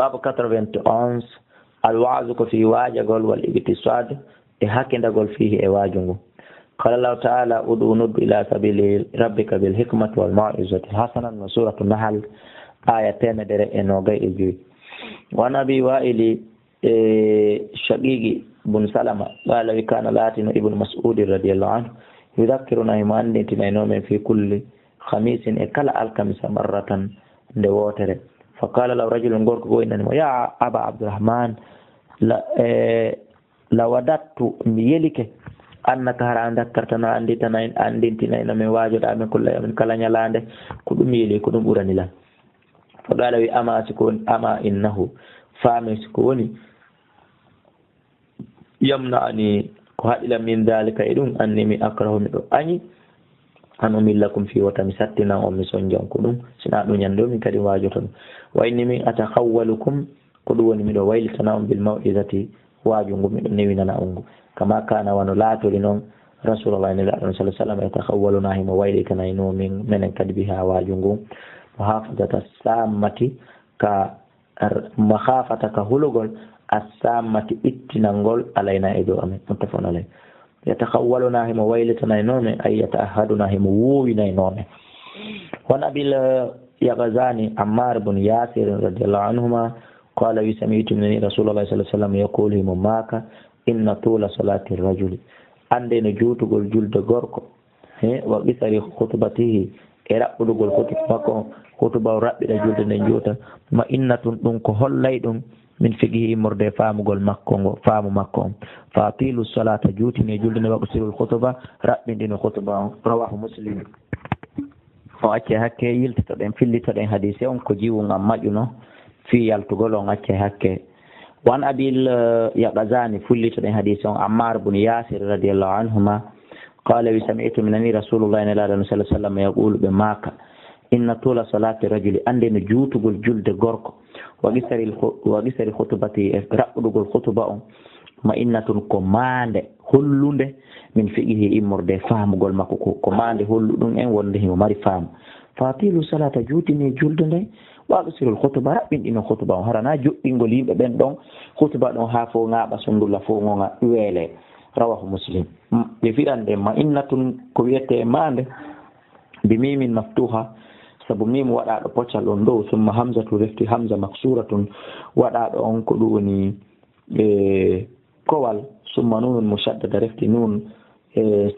باب 91 الوعظ في واجغول والاقتصاد هكذا فيه واجغ قال الله تعالى ادعو ند إلى سبيل ربك بالحكمة والموعظة الحسنة من سورة النحل آية 10 وعن أبي وائل شقيق بن سلمة قال كان لاتن ابن مسعود رضي الله عنه يذكرنا ما أنتنا نوم في كل خميس كلا الخميس مرة دواتر فقال له رجل غوركو يا أبا عبد الرحمن لا وددت ميلك أنك هران ذكرتنا أندتنا من واجد من كل من كلا نلاند كل ميلي كل بوراني لا فقال لي أما إنه فامسكوني يمنعني قائلا من ذلك إذن أني أكره من أني أن أميل لكم في وتمساتنا ومسون جانكم سنعلم يندو من كريم واجتنا وإني من أتخولكم قدواني من ويلتنا بالموئذة واجنكم من نويننا أنكم كما كان ونلات لنهم رسول الله صلى الله عليه وسلم يتخولنا هم ويلتنا إنو من كدبها واجنكم محافظة السامة كمخافة كهلغل السامة اتنانغول علينا إدو أمين متفون عليه يتخولنا هم ويلتنا إنوم أي يتأهدنا هم ووينا إنوم ونبي يغزاني عمار بن ياسر رضي الله عنهما قال يسميت من رسول الله صلى الله عليه وسلم يقول هم ماك إن طول صلاة الرجل عندنا جوتغول جلد غوركو وقصر خطبته إرأبدغول خطبة ربي جلد نجوتا ما إن تنكو هلايدون من فقه مرد فامغول مكونغو فامو مكون فاطيلوا الصلاة جوتني جلد وقصر الخطبة ربي دين خطبة رواه مسلم فأتي هكي يلتتدين في اللي تدين حديثي أنكو جيو نمجنو في يلتغلون أتي هكي وان أبي يغزاني في اللي تدين حديثي عمار بن ياسر رضي الله عنهما قال وسمعت منني رسول الله صلى الله عليه وسلم يقول بماك إن طول صلاة الرجل عندنا جوتغول جلد غوركو وقصر خطبتي رأبدغول خطبة ما إنة كماند هلونde min fiqihi immorde faamugol makko ko commande holluɗum en wonde himo mari faam fatilu salata juutini julde nde waɗosirol khutba raɓɓinɗino khutba o harana joɗɗingol yimɓe ɓen ɗon khutba ɗon ha fo ŋaaɓa sondulla fo ŋoŋa weele rawahu muslim ɓe fiɗande ma innatun ko wiyete mande bi mimin maftuha sabu mim waɗaɗo poccal on dow summa hamsatu refti hamsa maksuratun waɗaɗo on ko ɗum woni kowal summa nunun mushaddada refti nun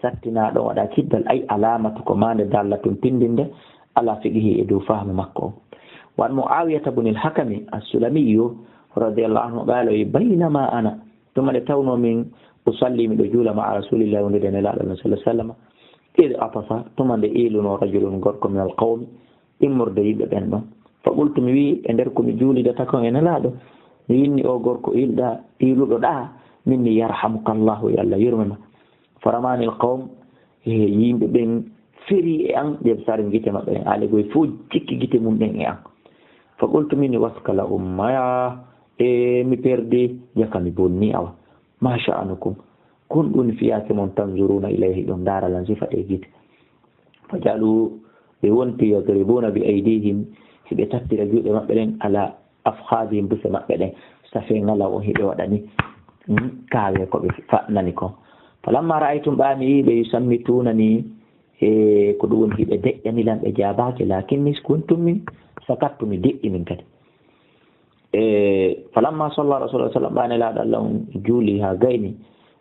sattinaɗo waɗa kiddal ay alamatu ko mande dallatun tindinde ala fiqihi e dow fahmu makko wan muawiyata bun al-hakami as-sulamiyu radiyallahu anhu qala baynama ana tuma de tawno min usalli mi do jula ma rasulillahi wa sallallahu alaihi wasallam id atasa tuma de iluno rajulun gorko min al-qawm immurde yimɓe ɓen ɗon fa qultu mi wi e nder komi juulidata kon ene laaɗo mi winni o gorko iluɗo ɗa minni yarhamukallahu ya Allah yurmema faramani alqawm yimɓe ɓen feri e an ɓe sare gite maɓɓe en ale goye fof cikki gite mum ɗen e an fa qultu minni waskala ummaya mi perdi jaka mi bonni awa ma sha'anukum kun ɗum fiyake mon tanzuruna ilayhi ɗum daralan sifa ɗe gite fa jalu ɓe wonti yadribuna bi aydihim hiɓe tattira juuɗe maɓɓe ɗen ala afhadihim buse maɓɓe ɗen safe ngala o hiɓe waɗani kaawe ko ɓe fannani ko falamma ra'aytum ɓaami yiɓe yusammitunani ko ɗum woni hiɓe deƴƴanilan ɓe jabaki lakinni kuntum min sakattu mi deƴƴi min kadi falamma salla rasulullah sallam ɓaane laaɗo Allah on juuli ha gayni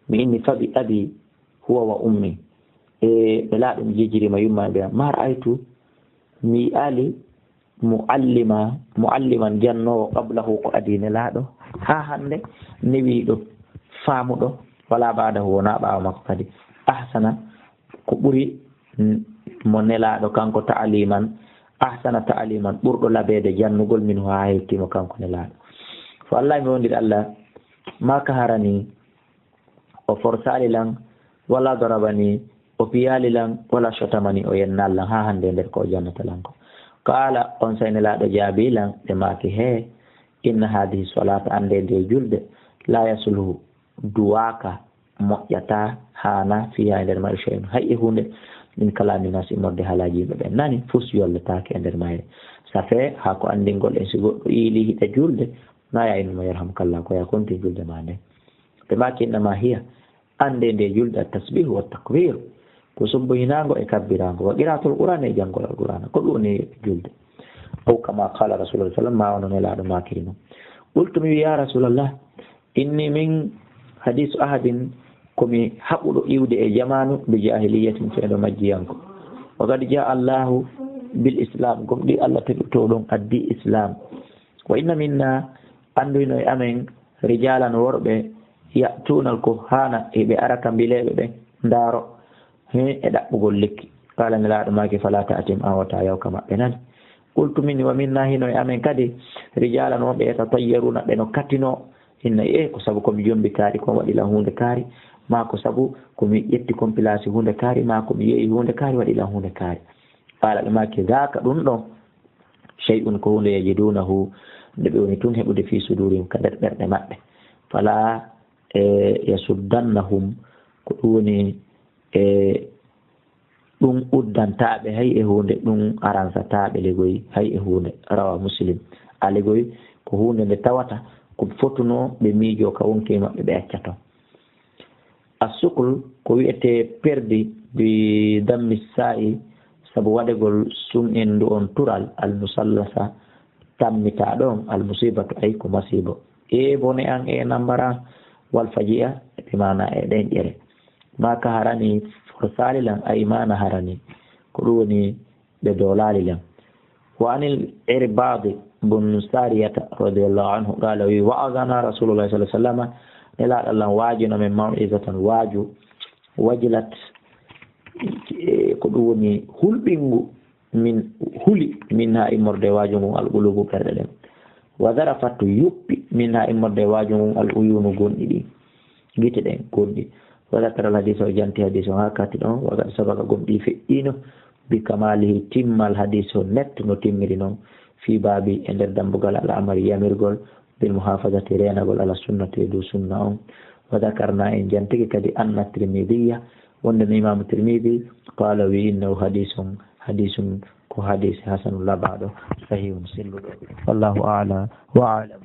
mi inni fabi abi huwa wa ummi ɓe laaɗo mi jijirima yumma ɓe ma ra'aytu mi ali mualliman jannowo qablahu ko adine laaɗo ha hande newiɗo faamuɗo wala badahu wona ɓaawa makko kadi ahsana ko ɓuri mo nelaɗo kanko ta'aliman ahsana ta'aliman ɓurɗo labede jannugol min ha hettimo kanko nelaɗo fo Allah mi wondir Allah ma kaharani o forsali lan wala darabani o piyali lan wala shotamani o yennal lan ha hande nder ko jannata lan ko kala on say nelaɗo jaabi lan ɓe maki he inna hadihi salata ande nde julde la yasluhu duwaka moƴƴata hana fiya e nder mayre shay'un hay e hunde min kalami nas immorde halaji yimɓe ɓen nani fus yolletake e nder mayre safe ha ko andingol en si goɗɗo iili hiɗa julde na ya inuma yarhamukallah ko ya konti julde ma nde ɓe makinnama hiya ande nde julde a tasbihu wa takbir ko sobboyinago e kabbirago wa qira'atul qur'an e janngol alqur'ana ko ɗum woni julde aw kama qala rasulullah sallam ma wono nelaɗo makiri noon qultu mi wi ya rasulallah inni min hadisu ahadin komi haɓuɗo iwde e jamanu bi jahiliyatin ceeɗo majjiyanko wa qad jaa allahu bil islam gom ɗi allah teɗuto ɗon addi islam wa inna minna anduyno e amen rijalan worɓe yatunal ko hana eɓe araka mbileɓe ɓe ndaaro e ɗaɓɓugol lekki kala nelaɗo maki fala ta'tim an wata yawka maɓɓe nani qultu min wa minna hino e amen kadi rijalan wonɓe yatatayyaruna ɓe no kattino hinna ko sabu komi jombi kaari kon waɗilan hunde kaari ma ko sabu komi ƴetti compilasi hunde kaari ma komi yeeyi hunde kaari waɗilan hunde kaari qala ɓe maki zaka ɗum ɗon shay'un ko hunde yajidunahu nde ɓe woni tun heɓude fi sudurim ka nder ɓerɗe maɓɓe fala yasuddannahum ko ɗum woni ɗum uddantaɓe hay e hunde ɗum aransataɓe legoyi hay e hunde rawa muslim a legoyi ko hunde nde tawata ko fotuno ɓe miijo ka wonke maɓɓe ɓe acca ton asukul ko wiyete perdi bi dammi sa'i sabu waɗegol sum en ndu on tural almusallasa tammita ɗon almusibatu ay ko masibo e bone an e nambaran wal faji'a ɓe mana e ɗen ƴere ma ka harani forsali lan ay mana harani ko ɗum woni ɓe dolali lan wa anil irbadi bun sariyata radiallahu anhu qala wi wa'azana rasulullah sallallahu alaihi wasallam nelaɗo allah waajino men maw'izatan waaju wajilat ko ɗum woni hulɓingu min huli min ha immorde waaju ngun alqulubu ɓerɗe ɗen wa darafatu yuppi min ha immorde waaju ngun al uyunu gonɗi ɗi gite ɗen gonɗi wa dakara al hadis o janti hadis o ha kati ɗon waga sabaka gomɗi feƴƴino bi kamalihi timmal hadis o netto no timmiri noon fi baabi e nder dambugal al amari yamirgol bil muhafazati renagol ala sunnati e dow sunna on wa dakarna en jantigi kadi anna tirmidiya wonde no imamu tirmidi qala wi innahu hadisun ko hadis hasanul labaɗo sahihun silluɗo wallahu a'la wa a'lam.